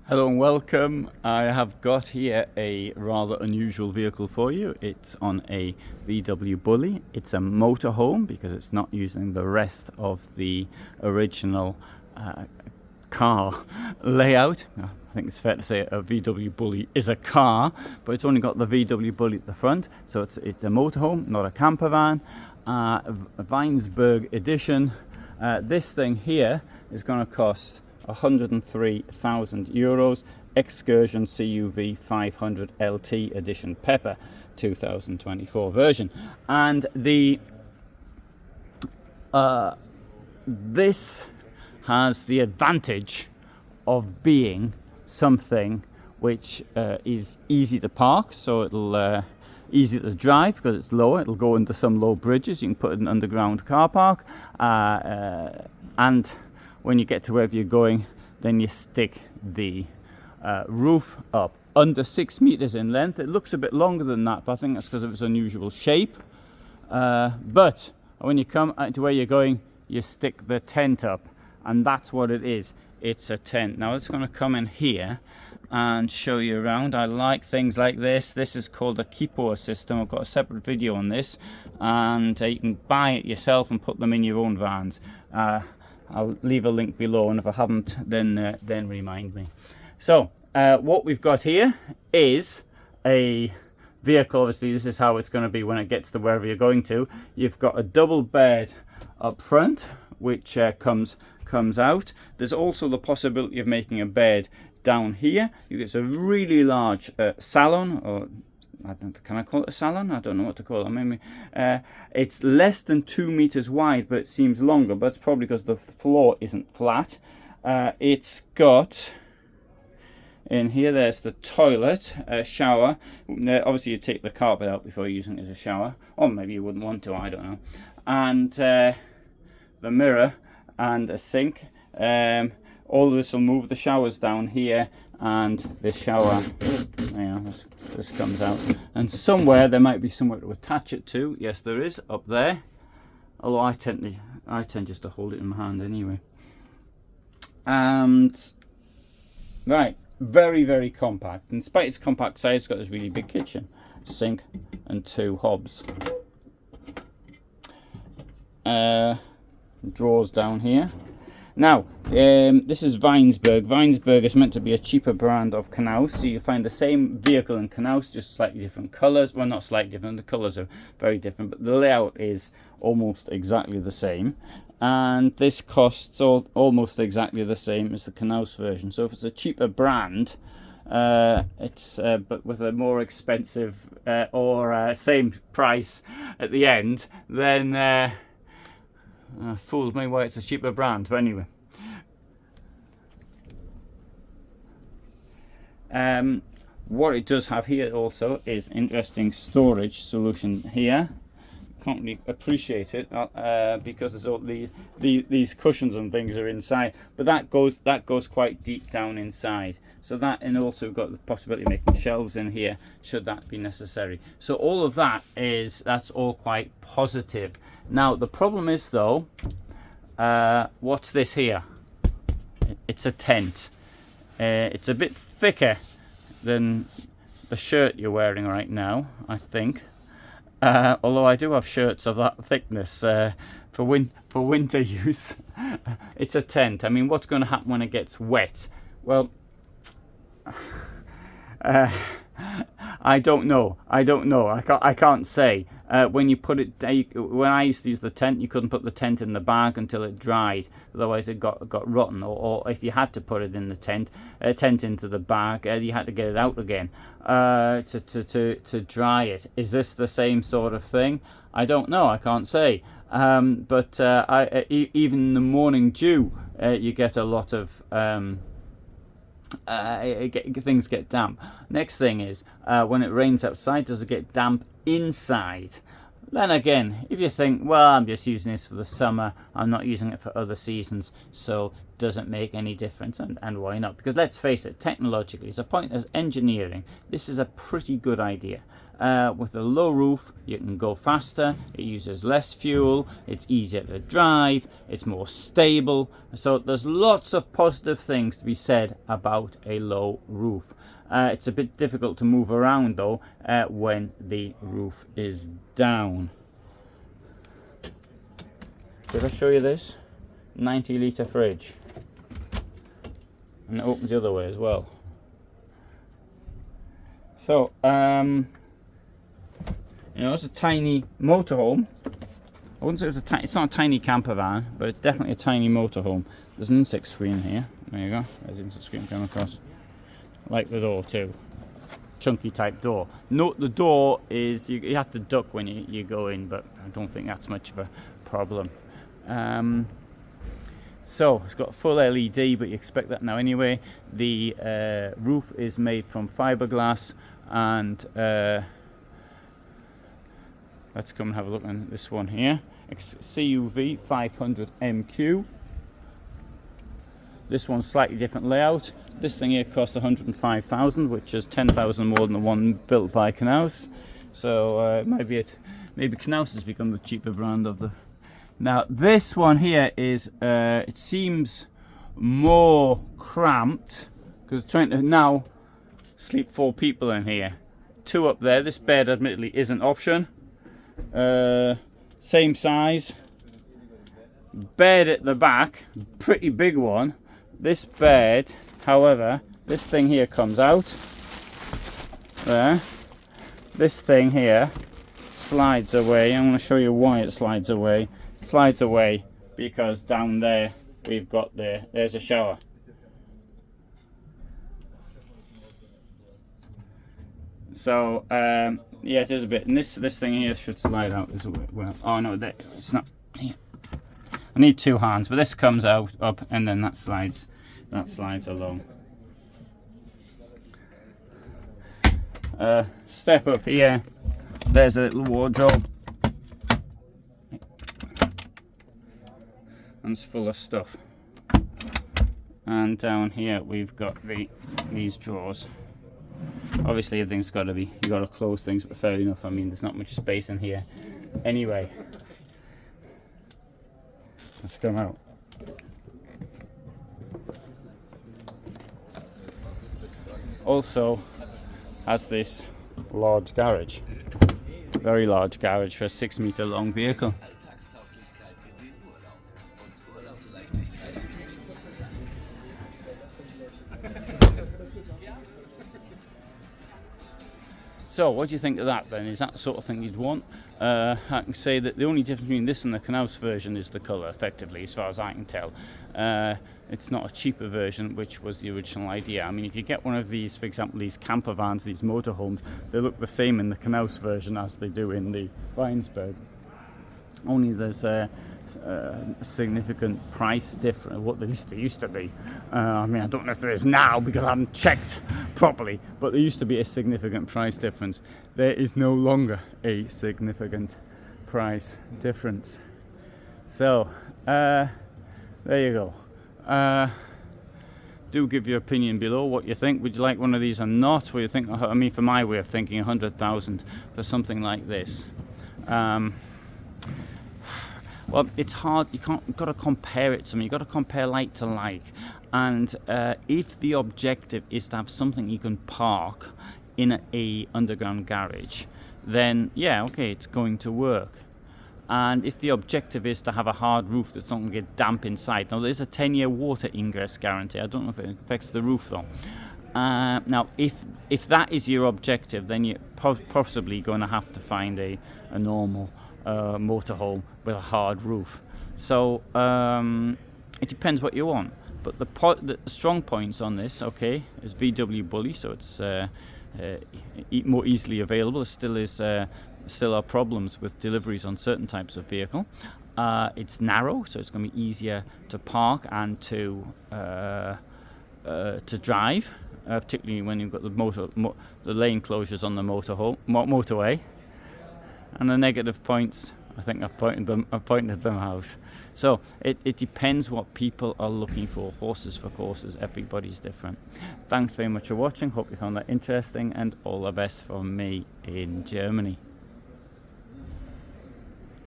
Hello and welcome. I have got here a rather unusual vehicle for you. It's on a VW Bully. It's a motorhome because it's not using the rest of the original car layout. I think it's fair to say a VW Bully is a car, but it's only got the VW Bully at the front. So it's a motorhome, not a camper van. A Weinsberg edition. This thing here is going to cost €103,000. Excursion CUV 500 LT edition Pepper 2024 version. And this has the advantage of being something which is easy to park, so it'll easy to drive because it's lower. It'll go into some low bridges. You can put it in an underground car park, and when you get to wherever you're going, then you stick the roof up. Under 6 meters in length. It looks a bit longer than that, but I think that's because of its unusual shape. But when you come to where you're going, you stick the tent up, and that's what it is. It's a tent. Now it's going to come in here and show you around. I like things like this. This is called a Kipo system. I've got a separate video on this, and you can buy it yourself and put them in your own vans. I'll leave a link below, and if I haven't, then remind me. So what we've got here is a vehicle. Obviously this is how it's going to be when it gets to wherever you're going to. You've got a double bed up front which comes out. There's also the possibility of making a bed down here. It's a really large salon, or I don't, can I call it a salon? I don't know what to call it. Maybe it's less than 2 meters wide, but it seems longer. But it's probably because the floor isn't flat. It's got in here. There's the toilet, shower. Obviously, you take the carpet out before using it as a shower, or maybe you wouldn't want to. I don't know. And the mirror and a sink. All of this will move. The shower's down here, and the shower. This comes out, and somewhere there might be somewhere to attach it to. Yes, there is up there. Although I tend just to hold it in my hand anyway. And right, very, very compact. In spite of its compact size, it's got this really big kitchen, sink, and 2 hobs. Drawers down here. Now, this is Weinsberg. Weinsberg is meant to be a cheaper brand of Knaus. So you find the same vehicle in Knaus, just slightly different colours. Well, not slightly different, the colours are very different, but the layout is almost exactly the same. And this costs almost exactly the same as the Knaus version. So if it's a cheaper brand, but with a more expensive or same price at the end, then fooled me why it's a cheaper brand. But anyway, what it does have here also is interesting storage solution here. Can't really appreciate it because there's all these cushions and things are inside, but that goes quite deep down inside. So that, and also we've got the possibility of making shelves in here should that be necessary. So all of that's all quite positive. Now the problem is though, what's this here? It's a tent. It's a bit thicker than the shirt you're wearing right now, I think. Although I do have shirts of that thickness for winter use. It's a tent. I mean, what's going to happen when it gets wet? Well, I don't know. I can't say. When you put it, when I used to use the tent, you couldn't put the tent in the bag until it dried. Otherwise, it got rotten. Or if you had to put it in the tent into the bag, you had to get it out again to dry it. Is this the same sort of thing? I don't know. I can't say. But even in the morning dew, you get a lot of. Things get damp. Next thing is when it rains outside, does it get damp inside? Then again, if you think, well, I'm just using this for the summer, I'm not using it for other seasons, so doesn't make any difference, and why not? Because let's face it, technologically, as a point of engineering, this is a pretty good idea. With a low roof, you can go faster, it uses less fuel, it's easier to drive, it's more stable. So there's lots of positive things to be said about a low roof. It's a bit difficult to move around though when the roof is down. Did I show you this? 90-litre fridge. And it opens the other way as well. So, you know, it's a tiny motorhome. I wouldn't say it's not a tiny camper van, but it's definitely a tiny motorhome. There's an insect screen here. There you go. There's an insect screen coming across. Like the door too. Chunky type door. Note the door is, you have to duck when you go in, but I don't think that's much of a problem. So it's got full LED, but you expect that now anyway. The roof is made from fiberglass, and let's come and have a look on this one here. CUV 500 MQ. This one's slightly different layout. This thing here costs 105,000, which is 10,000 more than the one built by Knaus. So maybe Knaus has become the cheaper brand of the. Now this one here is it seems more cramped because trying to now sleep 4 people in here. 2 up there. This bed admittedly is an option. Same size. Bed at the back, pretty big one. This bed, however, this thing here comes out. There. This thing here slides away. I'm going to show you why it slides away. It slides away because down there we've got there's a shower. So yeah, it is a bit. And this thing here should slide out as well. Oh no, it's not. Here. I need 2 hands, but this comes out up and then that slides along. Step up here. There's a little wardrobe. And it's full of stuff. And down here we've got these drawers. Obviously everything's got to be, you got to close things, but fair enough. I mean, there's not much space in here anyway. Let's come out. Also has this large garage, very large garage for a 6-meter long vehicle. So what do you think of that then? Is that the sort of thing you'd want? I can say that the only difference between this and the Knaus version is the colour, effectively, as far as I can tell. It's not a cheaper version, which was the original idea. I mean, if you get one of these, for example, these camper vans, these motorhomes, they look the same in the Knaus version as they do in the Weinsberg. Only there's a significant price difference, what at least there used to be. I mean, I don't know if there is now because I haven't checked properly, but there used to be a significant price difference. There is no longer a significant price difference. So, there you go. Do give your opinion below what you think. Would you like one of these or not? What do you think? I mean, for my way of thinking, 100,000 for something like this. Well, it's hard. You've got to compare it to something. You've got to compare like to like. And if the objective is to have something you can park in a underground garage, then yeah, okay, it's going to work. And if the objective is to have a hard roof that's not going to get damp inside, now there's a 10-year water ingress guarantee. I don't know if it affects the roof though. Now, if that is your objective, then you're possibly going to have to find a normal motorhome with a hard roof. So it depends what you want. But the strong points on this, okay, is VW Bully, so it's more easily available. There still are problems with deliveries on certain types of vehicle. It's narrow, so it's going to be easier to park and to drive, particularly when you've got the lane closures on the motorway. And the negative points, I think I've pointed them out. So it depends what people are looking for. Horses for courses, everybody's different. Thanks very much for watching. Hope you found that interesting, and all the best from me in Germany.